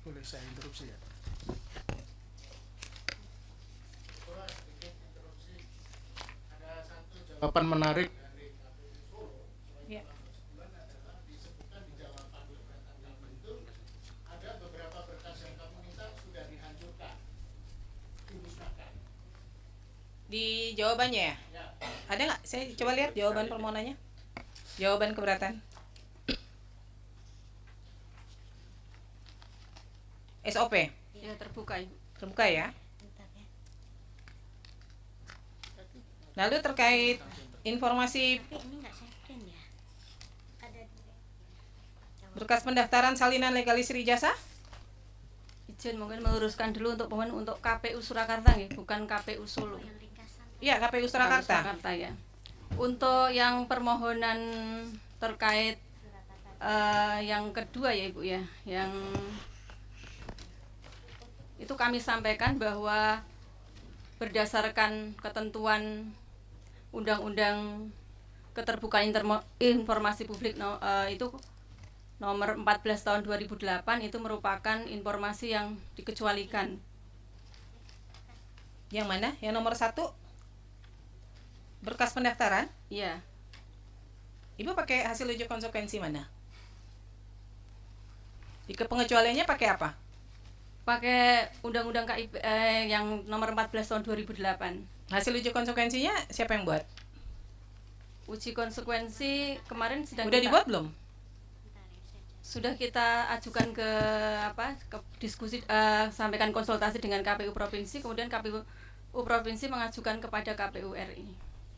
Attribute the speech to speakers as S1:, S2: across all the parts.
S1: Boleh saya interupsi ya? Jawaban menarik.
S2: Ya. Di jawabannya ya? Ada nggak? Saya coba lihat jawaban permohonannya. Jawaban keberatan. SOP.
S3: Ya, terbuka, Ibu.
S2: Terbuka ya. Lalu terkait informasi berkas pendaftaran salinan legalisir ijazah?
S3: Izin mungkin meluruskan dulu untuk pemohon untuk KPU Surakarta nggih, bukan KPU Solo.
S2: Iya, KPU Surakarta.
S3: Surakarta ya. Untuk yang permohonan terkait yang kedua ya Ibu ya, yang itu kami sampaikan bahwa berdasarkan ketentuan Undang-Undang Keterbukaan Informasi Publik itu nomor 14 tahun 2008 itu merupakan informasi yang dikecualikan.
S2: Yang mana? Yang nomor 1? Berkas pendaftaran?
S3: Iya.
S2: Ibu pakai hasil uji konsekuensi mana? Di pengecualiannya pakai apa?
S3: Pakai Undang-Undang KIP yang nomor 14 tahun 2008.
S2: Hasil uji konsekuensinya siapa yang buat?
S3: Uji konsekuensi kemarin
S2: Udah dibuat belum?
S3: Sudah kita ajukan ke diskusi, sampaikan konsultasi dengan KPU provinsi, kemudian KPU provinsi mengajukan kepada KPU RI.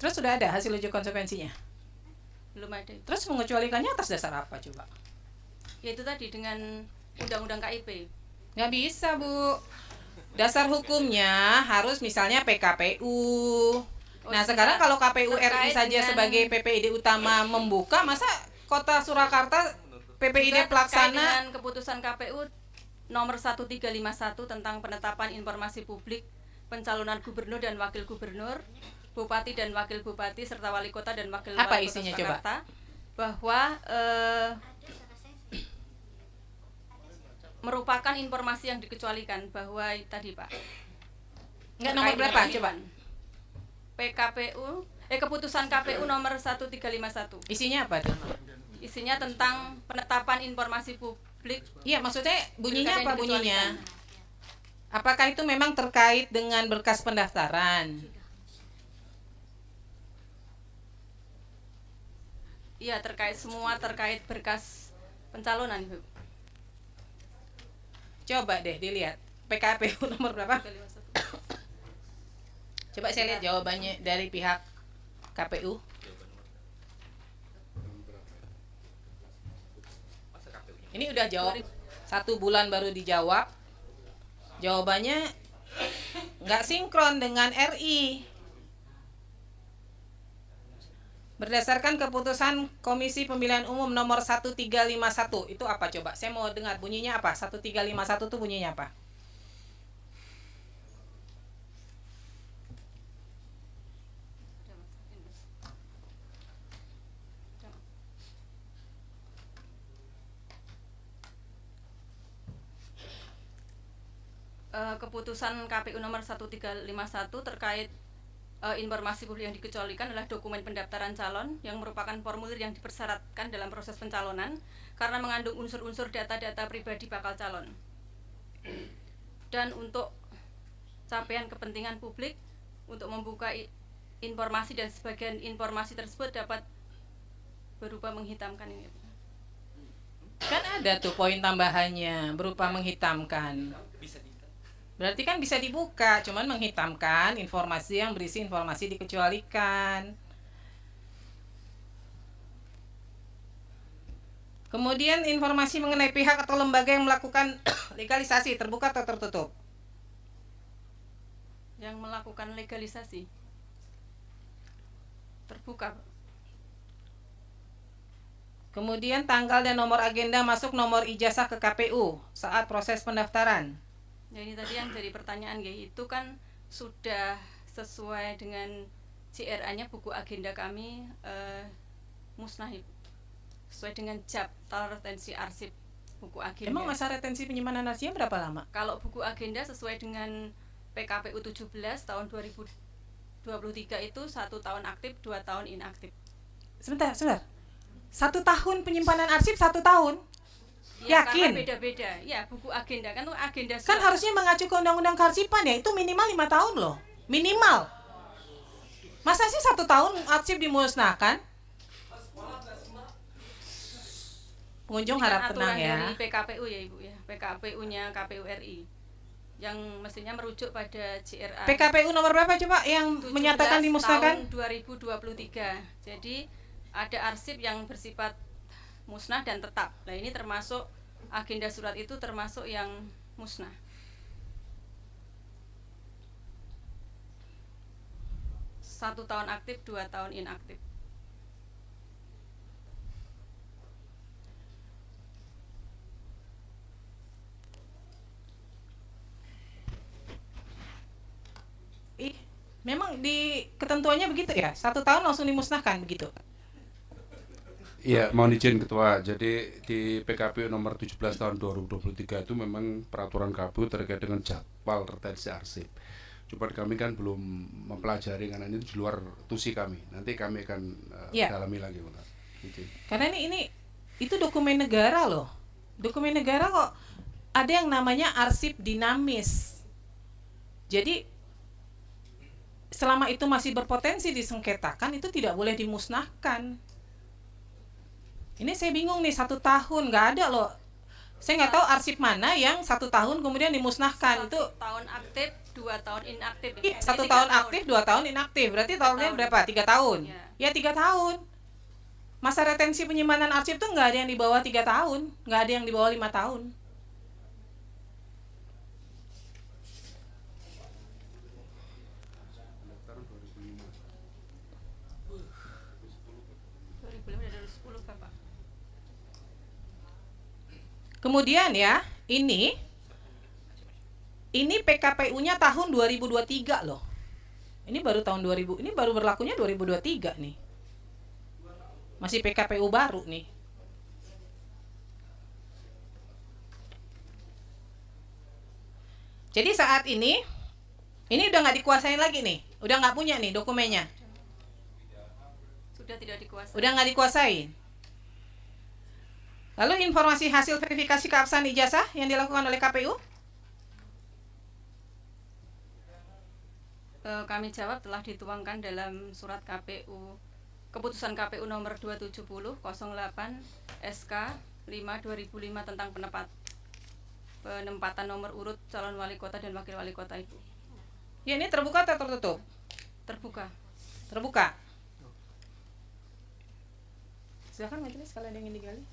S2: Terus sudah ada hasil uji konsekuensinya?
S3: Belum ada.
S2: Terus mengecualikannya atas dasar apa coba?
S3: Yaitu tadi dengan Undang-Undang KIP.
S2: Nggak bisa, Bu. Dasar hukumnya harus misalnya PKPU. Nah, sekarang kalau KPU RI saja sebagai PPID utama membuka, masa Kota Surakarta PPID pelaksana
S3: dengan keputusan KPU nomor 1351 tentang penetapan informasi publik pencalonan gubernur dan wakil gubernur, bupati dan wakil bupati serta wali kota dan wakil
S2: apa
S3: wali
S2: isinya
S3: kota Surakarta,
S2: coba?
S3: bahwa merupakan informasi yang dikecualikan, bahwa tadi Pak.
S2: Enggak, nomor berapa coba?
S3: PKPU keputusan KPU nomor 1351.
S2: Isinya apa tuh?
S3: Isinya tentang penetapan informasi publik.
S2: Iya, maksudnya bunyinya apa bunyinya? Apakah itu memang terkait dengan berkas pendaftaran?
S3: Iya, terkait berkas pencalonan, Ibu.
S2: Coba deh dilihat PKPU nomor berapa? Coba saya lihat jawabannya dari pihak KPU. Ini udah jawab 1 bulan baru dijawab. Jawabannya nggak sinkron dengan RI. Berdasarkan keputusan Komisi Pemilihan Umum nomor 1351. Itu apa coba? Saya mau dengar bunyinya apa? 1351 itu bunyinya apa?
S3: Keputusan KPU nomor 1351 terkait informasi publik yang dikecualikan adalah dokumen pendaftaran calon yang merupakan formulir yang dipersyaratkan dalam proses pencalonan karena mengandung unsur-unsur data-data pribadi bakal calon. Dan untuk capaian kepentingan publik untuk membuka informasi dan sebagian informasi tersebut dapat berupa menghitamkan ini.
S2: Kan ada tuh poin tambahannya berupa menghitamkan. Berarti kan bisa dibuka, cuman menghitamkan informasi yang berisi informasi dikecualikan. Kemudian informasi mengenai pihak atau lembaga yang melakukan legalisasi terbuka atau tertutup?
S3: Yang melakukan legalisasi terbuka.
S2: Kemudian tanggal dan nomor agenda masuk nomor ijazah ke KPU saat proses pendaftaran.
S3: Ya, ini tadi yang jadi pertanyaan ya, itu kan sudah sesuai dengan CRA-nya, buku agenda kami musnah sesuai dengan JAP, retensi arsip buku agenda.
S2: Emang masa retensi penyimpanan arsipnya berapa lama?
S3: Kalau buku agenda sesuai dengan PKPU 17 tahun 2023 itu 1 tahun aktif, 2 tahun inaktif.
S2: Sebentar. 1 tahun penyimpanan arsip 1 tahun?
S3: Ya,
S2: Yakin?
S3: karena beda-beda. Ya, buku agenda kan tuh agenda
S2: Kan
S3: surat.
S2: harusnya mengacu ke Undang-Undang Kearsipan ya, itu minimal 5 tahun loh. Minimal. Masa sih 1 tahun arsip dimusnahkan? Pengunjung
S3: Ini kan
S2: harap
S3: aturan
S2: tenang ya.
S3: dari PKPU ya Ibu ya. PKPU-nya KPU RI. Yang mestinya merujuk pada JRA.
S2: PKPU nomor berapa coba yang
S3: 17
S2: menyatakan dimusnahkan?
S3: tahun 2023. Jadi ada arsip yang bersifat musnah dan tetap. Nah, ini termasuk agenda surat itu termasuk yang musnah. Satu tahun aktif, 2 tahun inaktif.
S2: Ih, memang di ketentuannya begitu ya? 1 tahun langsung dimusnahkan begitu?
S4: Iya, mohon izin Ketua. Jadi di PKPU nomor 17 tahun 2023 itu memang peraturan KPU terkait dengan jadwal retensi arsip. Cuma kami kan belum mempelajari karena ini di luar tusi kami. Nanti kami akan
S2: Iya.
S4: dalami lagi, Pak. Izin.
S2: Karena ini itu dokumen negara loh. Dokumen negara kok ada yang namanya arsip dinamis. Jadi selama itu masih berpotensi disengketakan itu tidak boleh dimusnahkan. Ini saya bingung nih, 1 tahun nggak ada loh. Saya nggak tahu arsip mana yang 1 tahun kemudian dimusnahkan.
S3: 1
S2: Itu
S3: tahun aktif, 2 tahun inaktif.
S2: iya,
S3: Jadi
S2: 1
S3: 3
S2: tahun aktif, 2 tahun inaktif. Berarti tahunnya
S3: tahun.
S2: berapa? 3 tahun.
S3: Ya.
S2: Ya 3 tahun. Masa retensi penyimpanan arsip tuh nggak ada yang di bawah 3 tahun, nggak ada yang di bawah 5 tahun.
S3: dari 10 Bapak.
S2: Kemudian ya, ini PKPU-nya tahun 2023 loh. Ini baru tahun 2000, ini baru berlakunya 2023 nih. Masih PKPU baru nih. Jadi saat ini udah nggak dikuasain lagi nih, udah nggak punya nih dokumennya,
S3: Sudah tidak dikuasai.
S2: udah nggak dikuasain. Lalu informasi hasil verifikasi keabsahan ijazah yang dilakukan oleh KPU?
S3: Kami jawab telah dituangkan dalam surat KPU keputusan KPU nomor 270/08 SK 5/2005 tentang penempatan nomor urut calon wali kota dan wakil wali kota Ibu.
S2: Ya, ini terbuka atau tertutup?
S3: Terbuka.
S2: Terbuka. Silakan majelis kalau ada yang ingin digali.